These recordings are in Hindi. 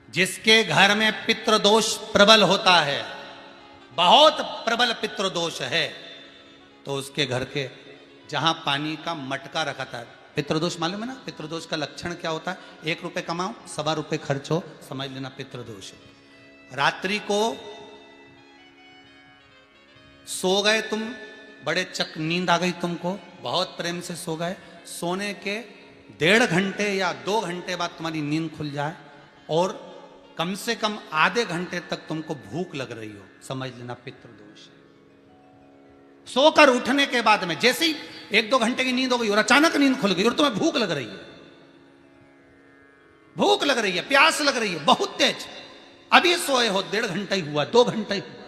जिसके घर में पितृदोष प्रबल होता है, बहुत प्रबल पितृदोष है, तो उसके घर के जहां पानी का मटका रखा था, पितृदोष मालूम है ना, पितृदोष का लक्षण क्या होता है? 1 रुपए कमाओ, 1.25 रुपए खर्च हो, समझ लेना पितृदोष है। रात्रि को सो गए तुम, बड़े नींद आ गई तुमको, बहुत प्रेम से सो गए, सोने के 1.5 घंटे या 2 घंटे बाद तुम्हारी नींद खुल जाए और कम से कम आधे घंटे तक तुमको भूख लग रही हो, समझ लेना पितृदोष है। सोकर उठने के बाद में जैसे ही 1-2 घंटे की नींद हो गई और अचानक नींद खुल गई और तुम्हें भूख लग रही है, भूख लग रही है, प्यास लग रही है बहुत तेज, अभी सोए हो, 1.5 घंटा ही हुआ, 2 घंटा ही हुआ,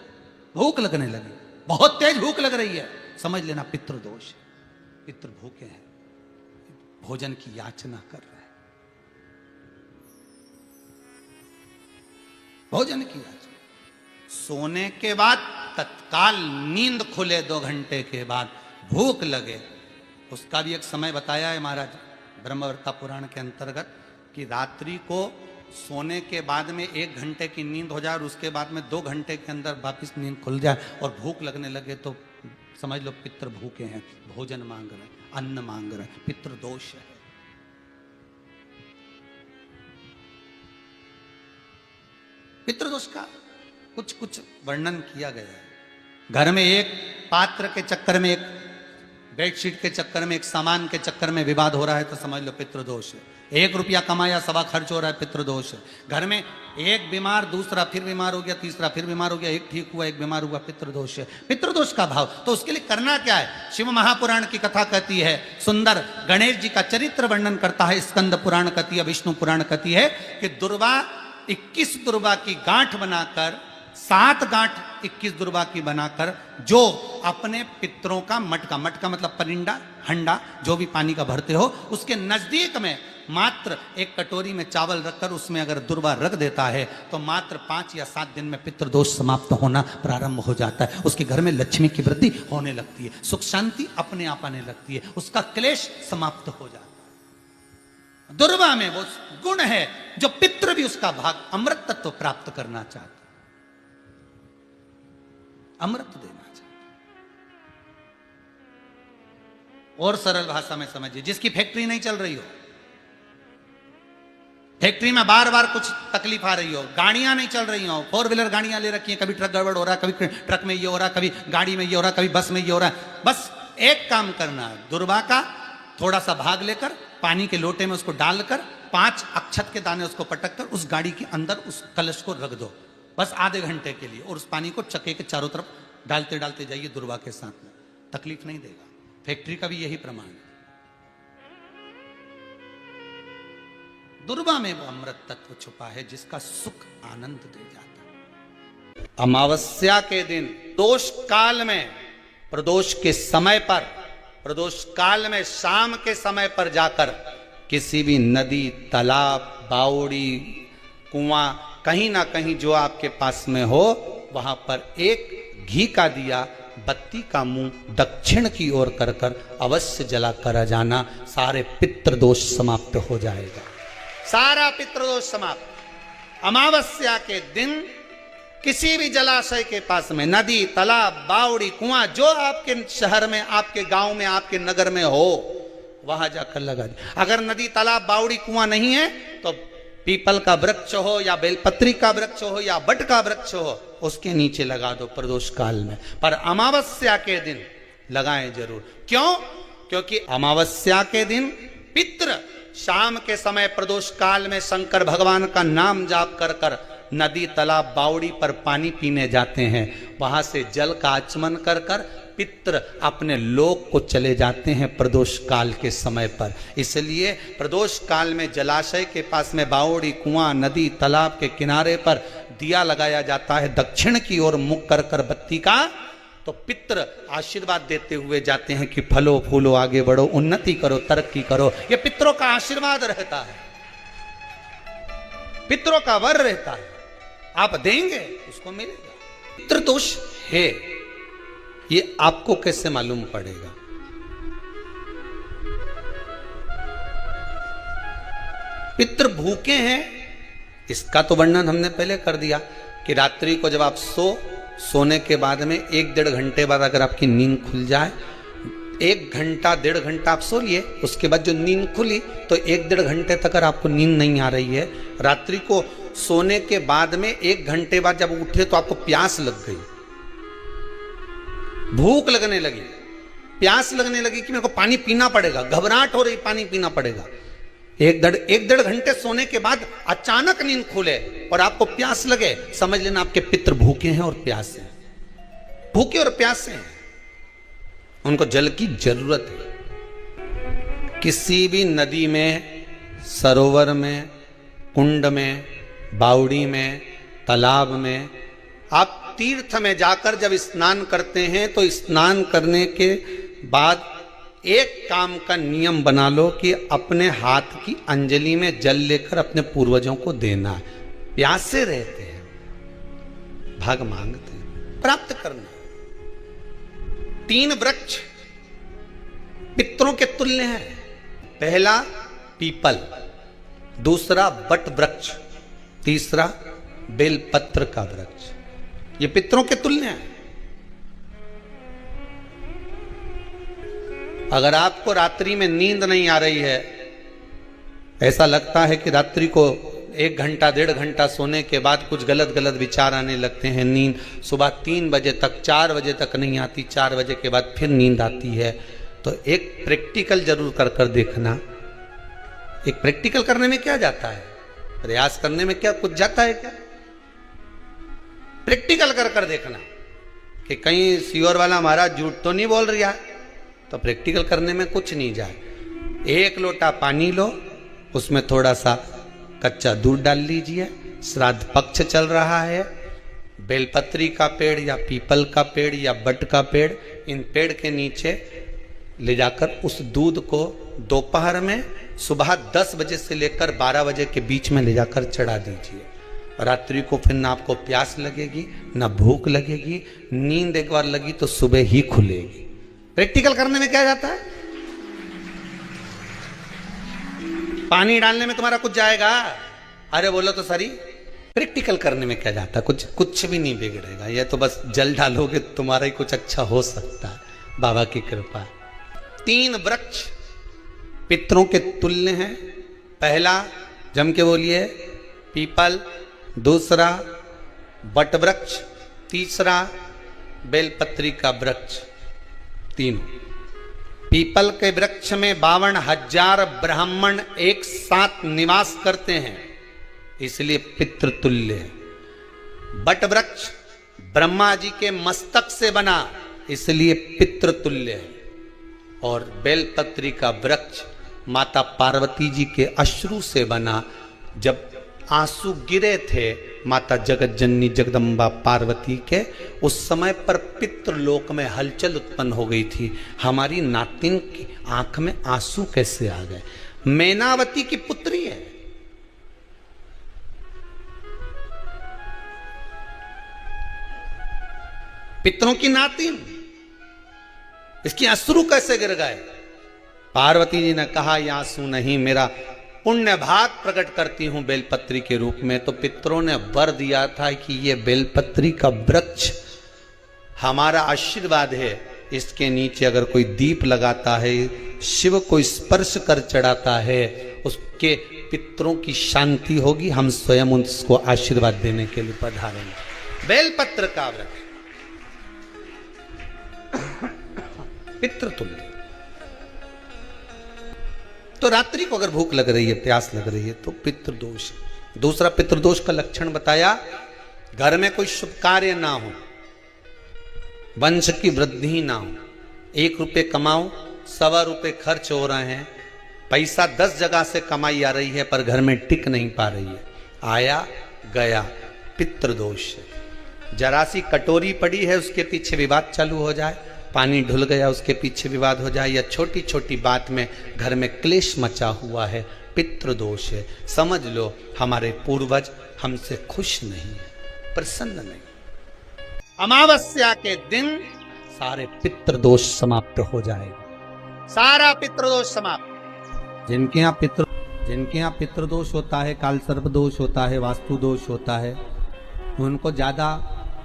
भूख लगने लगी, बहुत तेज भूख लग रही है, समझ लेना पितृदोष है। पितृ भूखे हैं, भोजन की याचना कर रहे हैं, भोजन की याचना। सोने के बाद तत्काल नींद खुले 2 घंटे के बाद, भूख लगे, उसका भी एक समय बताया है महाराज ब्रह्मवर्ता पुराण के अंतर्गत कि रात्रि को सोने के बाद में 1 घंटे की नींद हो जाए और उसके बाद में 2 घंटे के अंदर वापिस नींद खुल जाए और भूख लगने लगे तो समझ लो पितृ भूखे हैं, भोजन मांग रहे हैं, अन्न मांग रहे हैं, पितृदोष है। पितृदोष का कुछ कुछ वर्णन किया गया है। घर में एक पात्र के चक्कर में, एक बेडशीट के चक्कर में, एक सामान के चक्कर में विवाद हो रहा है तो समझ लो पितृदोष है। 1 रुपया कमाया, 1.25 खर्च हो रहा है, पितृदोष है। घर में एक बीमार, दूसरा फिर बीमार हो गया, तीसरा फिर बीमार हो गया, एक ठीक हुआ, एक बीमार हुआ, पितृदोष है। पितृदोष का भाव, तो उसके लिए करना क्या है? शिव महापुराण की कथा कहती है, सुंदर गणेश जी का चरित्र वर्णन करता है, स्कंद पुराण कहती है, विष्णु पुराण कहती है कि दुर्वा 21 दुर्वा की गांठ बनाकर, 7 गांठ 21 दुर्वा की बनाकर जो अपने पितरों का मटका, मटका मतलब परिंडा, हंडा, जो भी पानी का भरते हो, उसके नजदीक में मात्र एक कटोरी में चावल रखकर उसमें अगर दुर्वा रख देता है तो मात्र 5 या 7 दिन में पितृदोष समाप्त होना प्रारंभ हो जाता है। उसके घर में लक्ष्मी की वृद्धि होने लगती है, सुख शांति अपने आप आने लगती है, उसका क्लेश समाप्त हो जाता है। दुर्वा में वो गुण है जो पितृ भी उसका भाग अमृत तत्व प्राप्त करना चाहता, अमृत देना चाहता। और सरल भाषा में समझिए, जिसकी फैक्ट्री नहीं चल रही हो, फैक्ट्री में बार बार कुछ तकलीफ आ रही हो, गाड़ियां नहीं चल रही हो, 4 व्हीलर गाड़ियां ले रखी हैं, कभी ट्रक गड़बड़ हो रहा है, कभी ट्रक में ये हो रहा है, कभी गाड़ी में ये हो रहा है, कभी बस में ये हो रहा है, बस एक काम करना है, दुर्वा का थोड़ा सा भाग लेकर पानी के लोटे में उसको डालकर 5 अक्षत के दाने उसको पटक कर उस गाड़ी के अंदर उस कलश को रख दो, बस आधे घंटे के लिए, और उस पानी को चक्के के चारों तरफ डालते डालते जाइए दुर्वा के साथ में, तकलीफ नहीं देगा। फैक्ट्री का भी यही प्रमाण है। दुर्वा में वो अमृत तत्व छुपा है जिसका सुख आनंद दे जाता है। अमावस्या के दिन, दोष काल में, प्रदोष के समय पर, प्रदोष काल में शाम के समय पर जाकर किसी भी नदी, तालाब, बावड़ी, कुआं, कहीं ना कहीं जो आपके पास में हो, वहां पर एक घी का दिया, बत्ती का मुंह दक्षिण की ओर कर कर अवश्य जला कर जाना, सारे पितृदोष समाप्त हो जाएगा, सारा पितृदोष समाप्त। अमावस्या के दिन किसी भी जलाशय के पास में, नदी, तालाब, बावड़ी, कुआं, जो आपके शहर में, आपके गांव में, आपके नगर में हो, वहां जाकर लगा दे। अगर नदी, तालाब, बावड़ी, कुआं नहीं है तो पीपल का वृक्ष हो या बेलपत्री का वृक्ष हो या बट का वृक्ष हो, उसके नीचे लगा दो प्रदोष काल में, पर अमावस्या के दिन लगाएं जरूर। क्यों? क्योंकि अमावस्या के दिन पितृ शाम के समय प्रदोष काल में शंकर भगवान का नाम जाप कर कर नदी, तालाब, बावड़ी पर पानी पीने जाते हैं, वहां से जल का आचमन कर कर पितृ अपने लोक को चले जाते हैं प्रदोष काल के समय पर। इसलिए प्रदोष काल में जलाशय के पास में, बावड़ी, कुआं, नदी, तालाब के किनारे पर दिया लगाया जाता है दक्षिण की ओर मुख कर कर बत्ती का, तो पितृ आशीर्वाद देते हुए जाते हैं कि फलो फूलो, आगे बढ़ो, उन्नति करो, तरक्की करो। ये पितरों का आशीर्वाद रहता है, पितरों का वर रहता है, आप देंगे उसको मिलेगा। पितृदोष है, ये आपको कैसे मालूम पड़ेगा? पितृ भूखे हैं इसका तो वर्णन हमने पहले कर दिया कि रात्रि को जब आप सोने के बाद में 1-1.5 घंटे बाद अगर आपकी नींद खुल जाए, 1 घंटा 1.5 घंटा आप सो लिए, उसके बाद जो नींद खुली तो 1-1.5 घंटे तक अगर आपको नींद नहीं आ रही है, रात्रि को सोने के बाद में 1 घंटे बाद जब उठे तो आपको प्यास लग गई, भूख लगने लगी, प्यास लगने लगी कि मेरे को पानी पीना पड़ेगा, घबराहट हो रही, पानी पीना पड़ेगा। 1-1.5 घंटे सोने के बाद अचानक नींद खुले और आपको प्यास लगे, समझ लेना आपके पितृ भूखे हैं और प्यासे हैं, भूखे और प्यासे हैं, उनको जल की जरूरत है। किसी भी नदी में, सरोवर में, कुंड में, बावड़ी में, तालाब में, आप तीर्थ में जाकर जब स्नान करते हैं तो स्नान करने के बाद एक काम का नियम बना लो कि अपने हाथ की अंजलि में जल लेकर अपने पूर्वजों को देना है। प्यासे रहते हैं, भाग मांगते हैं, प्राप्त करना। 3 वृक्ष पितरों के तुल्य हैं। पहला पीपल, दूसरा बट वृक्ष, तीसरा बेलपत्र का वृक्ष। ये पितरों के तुल्य हैं। अगर आपको रात्रि में नींद नहीं आ रही है, ऐसा लगता है कि रात्रि को 1 घंटा 1.5 घंटा सोने के बाद कुछ गलत गलत विचार आने लगते हैं, नींद सुबह 3 बजे तक 4 बजे तक नहीं आती, 4 बजे के बाद फिर नींद आती है, तो एक प्रैक्टिकल जरूर कर कर देखना। एक प्रैक्टिकल करने में क्या जाता है, प्रयास करने में क्या कुछ जाता है क्या? प्रैक्टिकल कर कर देखना कि कहीं सीवर वाला महाराज झूठ तो नहीं बोल रहा है, तो प्रैक्टिकल करने में कुछ नहीं जाए। 1 लोटा पानी लो, उसमें थोड़ा सा कच्चा दूध डाल लीजिए, श्राद्ध पक्ष चल रहा है, बेलपत्री का पेड़ या पीपल का पेड़ या बट का पेड़, इन पेड़ के नीचे ले जाकर उस दूध को दोपहर में सुबह 10 बजे से लेकर 12 बजे के बीच में ले जाकर चढ़ा दीजिए। रात्रि को फिर ना आपको प्यास लगेगी, ना भूख लगेगी, नींद एक बार लगी तो सुबह ही खुलेगी। प्रैक्टिकल करने में क्या जाता है? पानी डालने में तुम्हारा कुछ जाएगा? अरे बोलो तो सही, प्रैक्टिकल करने में क्या जाता है? कुछ भी नहीं बिगड़ेगा। ये तो बस जल डालोगे तुम्हारा ही कुछ अच्छा हो सकता है, बाबा की कृपा। 3 वृक्ष पितरों के तुल्य हैं। पहला जम के बोलिए पीपल, दूसरा बट वृक्ष, तीसरा बेलपत्री का वृक्ष। 3 पीपल के वृक्ष में 52,000 ब्राह्मण एक साथ निवास करते हैं, इसलिए पितृतुल्य है। बट वृक्ष ब्रह्मा जी के मस्तक से बना, इसलिए पितृतुल्य है। और बेलपत्री का वृक्ष माता पार्वती जी के अश्रु से बना। जब आंसू गिरे थे माता जगत जननी जगदम्बा पार्वती के, उस समय पर पितृलोक में हलचल उत्पन्न हो गई थी। हमारी नातिन की आंख में आंसू कैसे आ गए? मैनावती की पुत्री है, पितरों की नातिन, इसकी अश्रु कैसे गिर गए? पार्वती जी ने कहा ये आंसू नहीं, मेरा पुण्य भाग प्रकट करती हूं बेलपत्री के रूप में। तो पितरों ने वर दिया था कि ये बेलपत्री का वृक्ष हमारा आशीर्वाद है, इसके नीचे अगर कोई दीप लगाता है, शिव को स्पर्श कर चढ़ाता है, उसके पितरों की शांति होगी। हम स्वयं उसको आशीर्वाद देने के लिए पधारेंगे। बेलपत्र का वृक्ष पितृतुल्य। तो रात्रि को अगर भूख लग रही है, प्यास लग रही है, तो पितृदोष। दूसरा पितृदोष का लक्षण बताया, घर में कोई शुभ कार्य ना हो, वंश की वृद्धि ना हो। 1 रुपये कमाओ, 1.25 रुपये खर्च हो रहे हैं, पैसा 10 जगह से कमाई आ रही है पर घर में टिक नहीं पा रही है, आया गया, पितृदोष। जरा सी कटोरी पड़ी है, उसके पीछे विवाद चालू हो जाए, पानी ढुल गया उसके पीछे विवाद हो जाए, या छोटी छोटी बात में घर में क्लेश मचा हुआ है, पितृदोष है। समझ लो हमारे पूर्वज हमसे खुश नहीं है, प्रसन्न नहीं। अमावस्या के दिन सारे पितृदोष समाप्त हो जाएगा, सारा पितृदोष समाप्त। जिनके यहाँ पितृ जिनके यहाँ पितृदोष होता है, काल सर्प दोष होता है, वास्तु दोष होता है, उनको ज्यादा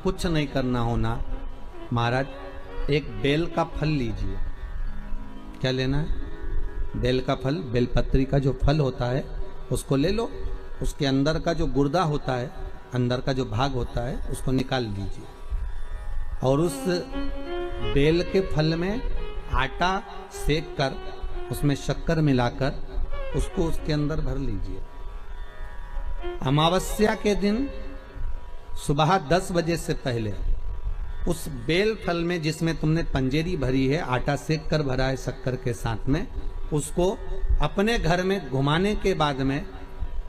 कुछ नहीं करना होना। महाराज एक बेल का फल लीजिए। क्या लेना है? बेल का फल, बेलपत्री का जो फल होता है उसको ले लो। उसके अंदर का जो गुर्दा होता है, अंदर का जो भाग होता है, उसको निकाल लीजिए और उस बेल के फल में आटा सेक कर उसमें शक्कर मिलाकर उसको उसके अंदर भर लीजिए। अमावस्या के दिन सुबह 10 बजे से पहले उस बेल फल में जिसमें तुमने पंजेरी भरी है, आटा सेक कर भरा है शक्कर के साथ में, उसको अपने घर में घुमाने के बाद में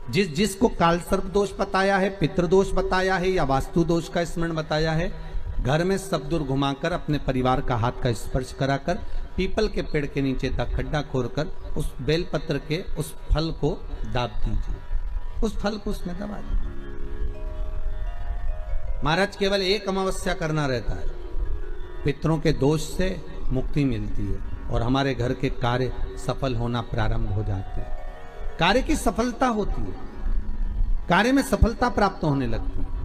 जिसको काल सर्प दोष बताया है, पितृदोष बताया है या वास्तु दोष का स्मरण बताया है, घर में सब दूर घुमाकर अपने परिवार का हाथ का स्पर्श कराकर पीपल के पेड़ के नीचे तक खड्डा खोदकर उस बेलपत्र के उस फल को दाब दीजिए। उस फल को उसमें दबा दीजिए। महाराज केवल एक अमावस्या करना रहता है, पितरों के दोष से मुक्ति मिलती है और हमारे घर के कार्य सफल होना प्रारंभ हो जाते हैं। कार्य की सफलता होती है, कार्य में सफलता प्राप्त होने लगती है।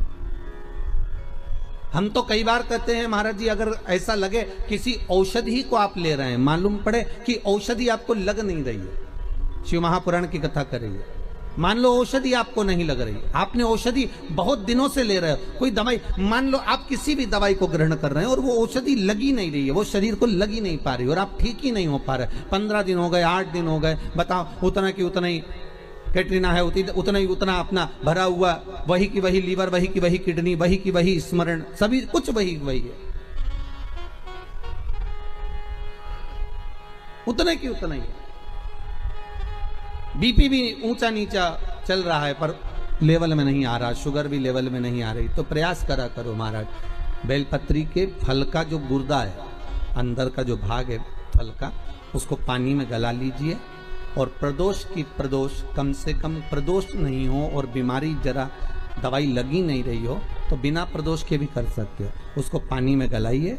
हम तो कई बार कहते हैं महाराज जी, अगर ऐसा लगे किसी औषधि को आप ले रहे हैं, मालूम पड़े कि औषधि आपको लग नहीं रही है, शिव महापुराण की कथा कर रही है, मान लो औषधि आपको नहीं लग रही, आपने औषधि बहुत दिनों से ले रहे हो, कोई दवाई, मान लो आप किसी भी दवाई को ग्रहण कर रहे हैं और वो औषधि लगी नहीं रही है, वो शरीर को लगी नहीं पा रही और आप ठीक ही नहीं हो पा रहे, 15 दिन हो गए, 8 दिन हो गए, बताओ, उतना की उतना ही कैटरीना है, उतना ही उतना अपना भरा हुआ, वही की वही लीवर, वही की वही किडनी, वही की वही स्मरण, सभी कुछ वही वही है, उतने की उतना ही है। बीपी भी ऊंचा नीचा चल रहा है पर लेवल में नहीं आ रहा, शुगर भी लेवल में नहीं आ रही, तो प्रयास करा करो महाराज, बेलपत्री के फल का जो गुर्दा है, अंदर का जो भाग है फल का, उसको पानी में गला लीजिए और प्रदोष की प्रदोष, कम से कम प्रदोष नहीं हो और बीमारी जरा दवाई लगी नहीं रही हो तो बिना प्रदोष के भी कर सकते हो, उसको पानी में गलाइए।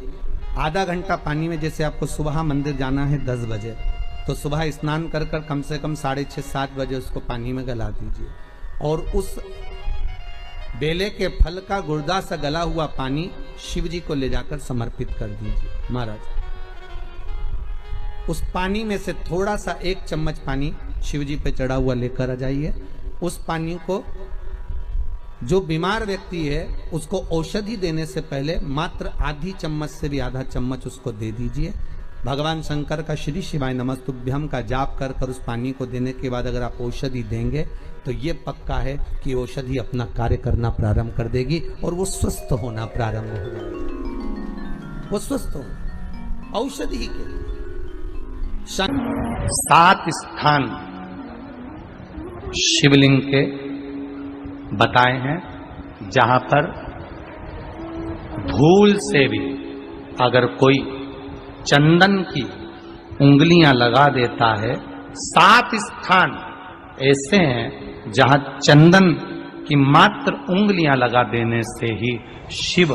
आधा घंटा पानी में, जैसे आपको सुबह मंदिर जाना है 10 बजे, तो सुबह स्नान कर कर कम से कम 6:30-7 बजे उसको पानी में गला दीजिए और उस बेले के फल का गुर्दा सा गला हुआ पानी शिव जी को ले जाकर समर्पित कर दीजिए। महाराज उस पानी में से थोड़ा सा 1 चम्मच पानी शिव जी पे चढ़ा हुआ लेकर आ जाइए। उस पानी को जो बीमार व्यक्ति है उसको औषधि देने से पहले मात्र आधी चम्मच से भी आधा चम्मच उसको दे दीजिए। भगवान शंकर का श्री शिवाय नमस्तुभ्यम का जाप कर कर उस पानी को देने के बाद अगर आप औषधि देंगे तो ये पक्का है कि औषधि अपना कार्य करना प्रारंभ कर देगी और वो स्वस्थ होना प्रारंभ हो जाएगा। वो स्वस्थ हो औषधि के लिए 7 स्थान शिवलिंग के बताए हैं जहां पर भूल से भी अगर कोई चंदन की उंगलियां लगा देता है, 7 स्थान ऐसे हैं जहां चंदन की मात्र उंगलियां लगा देने से ही शिव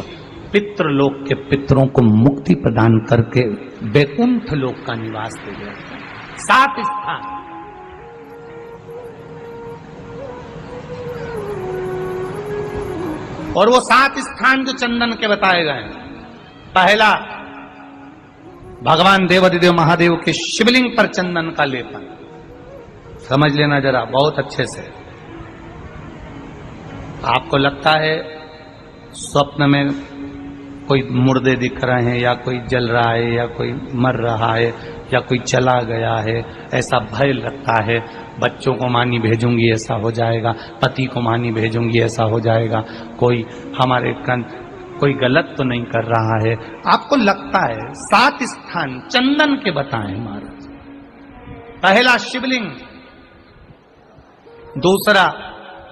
पितृलोक के पितरों को मुक्ति प्रदान करके वैकुंठ लोक का निवास दे देते हैं। 7 स्थान और वो 7 स्थान जो चंदन के बताए गए हैं, पहला भगवान देवाधिदेव महादेव के शिवलिंग पर चंदन का लेपन, समझ लेना जरा बहुत अच्छे से। आपको लगता है स्वप्न में कोई मुर्दे दिख रहे हैं या कोई जल रहा है या कोई मर रहा है या कोई चला गया है, ऐसा भय लगता है, बच्चों को मानी भेजूंगी ऐसा हो जाएगा, पति को मानी भेजूंगी ऐसा हो जाएगा, कोई हमारे कोई गलत तो नहीं कर रहा है, आपको लगता है। 7 स्थान चंदन के बताएं महाराज। पहला शिवलिंग, दूसरा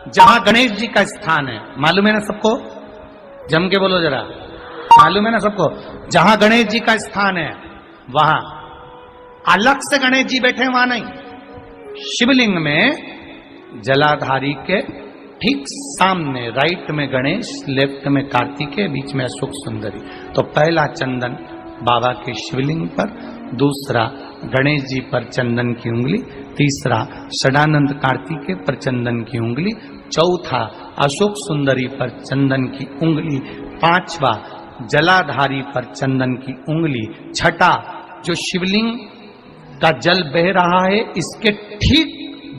जहां गणेश जी का स्थान है, मालूम है ना सबको, जम के बोलो जरा, मालूम है ना सबको, जहां गणेश जी का स्थान है वहां अलग से गणेश जी बैठे, वहां नहीं, शिवलिंग में जलाधारी के ठीक सामने राइट में गणेश, लेफ्ट में कार्तिकेय, बीच में अशोक सुंदरी। तो पहला चंदन बाबा के शिवलिंग पर दूसरा गणेश जी पर चंदन की उंगली, तीसरा षडानंद कार्तिकेय पर चंदन की उंगली, चौथा अशोक सुंदरी पर चंदन की उंगली, पांचवा जलाधारी पर चंदन की उंगली, छठा जो शिवलिंग का जल बह रहा है इसके ठीक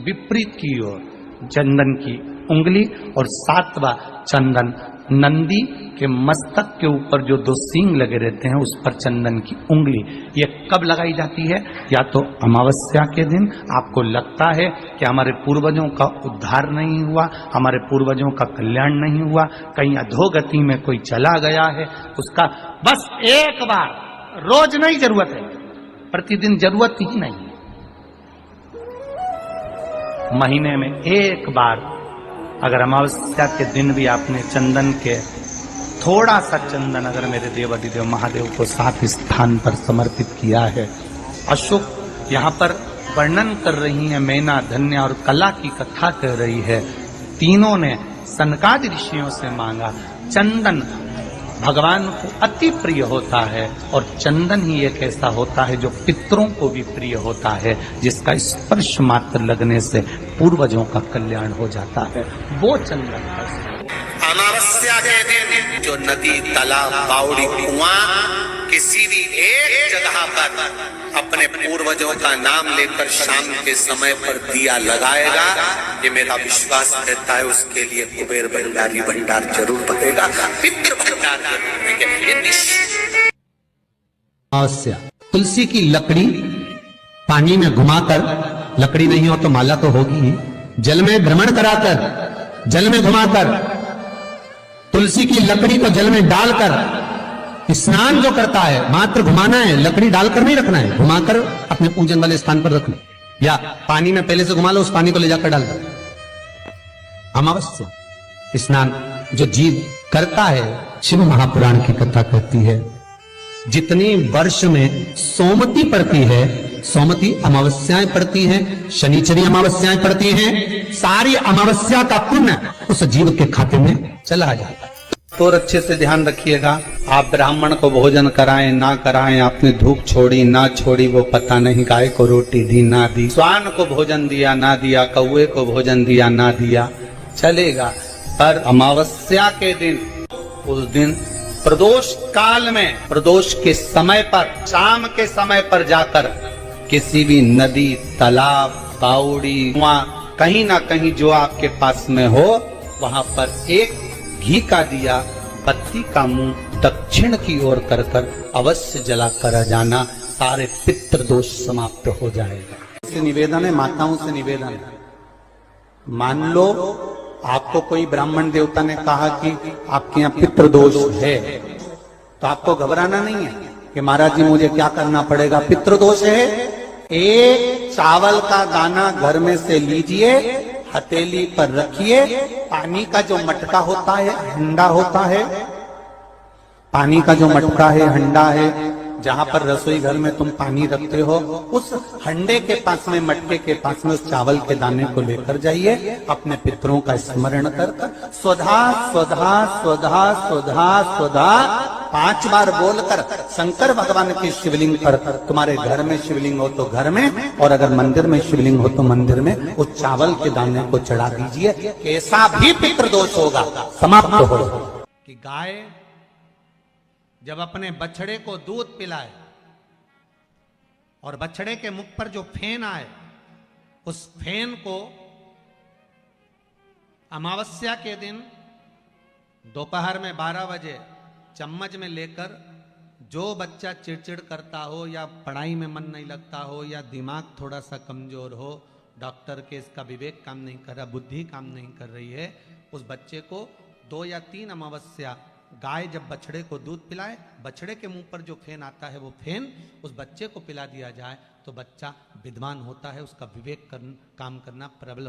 विपरीत की ओर चंदन की उंगली, और सातवां चंदन नंदी के मस्तक के ऊपर जो दो सींग लगे रहते हैं उस पर चंदन की उंगली। ये कब लगाई जाती है? या तो अमावस्या के दिन आपको लगता है कि हमारे पूर्वजों का उद्धार नहीं हुआ, हमारे पूर्वजों का कल्याण नहीं हुआ, कहीं अधोगति में कोई चला गया है, उसका बस एक बार, रोज नहीं जरूरत है, प्रतिदिन जरूरत ही नहीं, महीने में एक बार अगर अमावस्या के दिन भी आपने चंदन के थोड़ा सा चंदन अगर मेरे देवाधिदेव महादेव को साथ स्थान पर समर्पित किया है। अशोक यहाँ पर वर्णन कर रही है, मैना, धन्य और कला की कथा कर रही है। तीनों ने सनकादि ऋषियों से मांगा। चंदन भगवान को अति प्रिय होता है और चंदन ही एक ऐसा होता है जो पितरों को भी प्रिय होता है, जिसका स्पर्श मात्र लगने से पूर्वजों का कल्याण हो जाता है, वो चंदन है। अमावस्या के दिन जो नदी, तालाब, बावड़ी, कुआं किसी भी एक जगह पर अपने पूर्वजों का नाम लेकर शाम के समय पर दिया लगाएगा, ये मेरा विश्वास रहता है, उसके लिए कुबेर भंडारी भंडार जरूर बनेगा, पितृ भंडार जरूर बनेगा। अमावस्या तुलसी की लकड़ी पानी में घुमाकर, लकड़ी नहीं हो तो माला तो होगी ही, जल में भ्रमण कराकर, जल में घुमाकर, तुलसी की लकड़ी को जल में डालकर स्नान जो करता है, मात्र घुमाना है, लकड़ी डालकर नहीं रखना है, घुमाकर अपने पूजन वाले स्थान पर रखना, या पानी में पहले से घुमा लो, उस पानी को ले जाकर डाल दो। अमावस्या स्नान जो जीव करता है, शिव महापुराण की कथा कहती है, जितनी वर्ष में सोमती पड़ती है, सोमती अमावस्याएं पड़ती हैं, शनिचरी अमावस्याएं पड़ती हैं, सारी अमावस्या का पुण्य उस जीव के खाते में चला जाता है। तो अच्छे से ध्यान रखिएगा, आप ब्राह्मण को भोजन कराएं ना कराएं, आपने धूप छोड़ी ना छोड़ी वो पता नहीं, गाय को रोटी दी ना दी, स्वान को भोजन दिया ना दिया, कौवे को भोजन दिया ना दिया, चलेगा, पर अमावस्या के दिन, उस दिन प्रदोष काल में, प्रदोष के समय पर, शाम के समय पर जाकर किसी भी नदी, तालाब, बावड़ी, कुआं, कहीं ना कहीं जो आपके पास में हो, वहां पर एक घी का दिया, बत्ती का मुंह दक्षिण की ओर कर अवश्य जला कर जाना, सारे पितृ दोष समाप्त हो जाएगा। से निवेदन है, माताओं से निवेदन है, मान लो आपको कोई ब्राह्मण देवता ने कहा कि आपके यहाँ पितृ दोष है, तो आपको घबराना नहीं है कि महाराज जी मुझे क्या करना पड़ेगा, पितृ दोष है, एक चावल का दाना घर में से लीजिए, हथेली पर रखिए, पानी का जो मटका होता है, हंडा होता है, पानी का जो मटका है, हंडा है, जहां पर रसोई घर में तुम पानी रखते हो, उस हंडे के पास में, मटके के पास में उस चावल के दाने को लेकर जाइए, अपने पितरों का स्मरण कर स्वधा स्वधा स्वधा स्वधा स्वधा 5 बार बोलकर शंकर भगवान के शिवलिंग पर, तुम्हारे घर में शिवलिंग हो तो घर में, और अगर मंदिर में शिवलिंग हो तो मंदिर में, उस चावल के दाने को चढ़ा दीजिए, कैसा भी पितृदोष होगा समाप्त हो। कि गाय जब अपने बछड़े को दूध पिलाए और बछड़े के मुख पर जो फेन आए, उस फेन को अमावस्या के दिन दोपहर में 12 बजे चम्मच में लेकर, जो बच्चा चिड़चिड़ करता हो या पढ़ाई में मन नहीं लगता हो या दिमाग थोड़ा सा कमजोर हो, डॉक्टर के इसका विवेक काम नहीं कर रहा, बुद्धि काम नहीं कर रही है, उस बच्चे को 2 या 3 अमावस्या गाय जब बछड़े को दूध पिलाए, बछड़े के मुंह पर जो फेन आता है वो फेन उस बच्चे को पिला दिया जाए, तो बच्चा विद्वान होता है, उसका विवेक काम करना प्रबल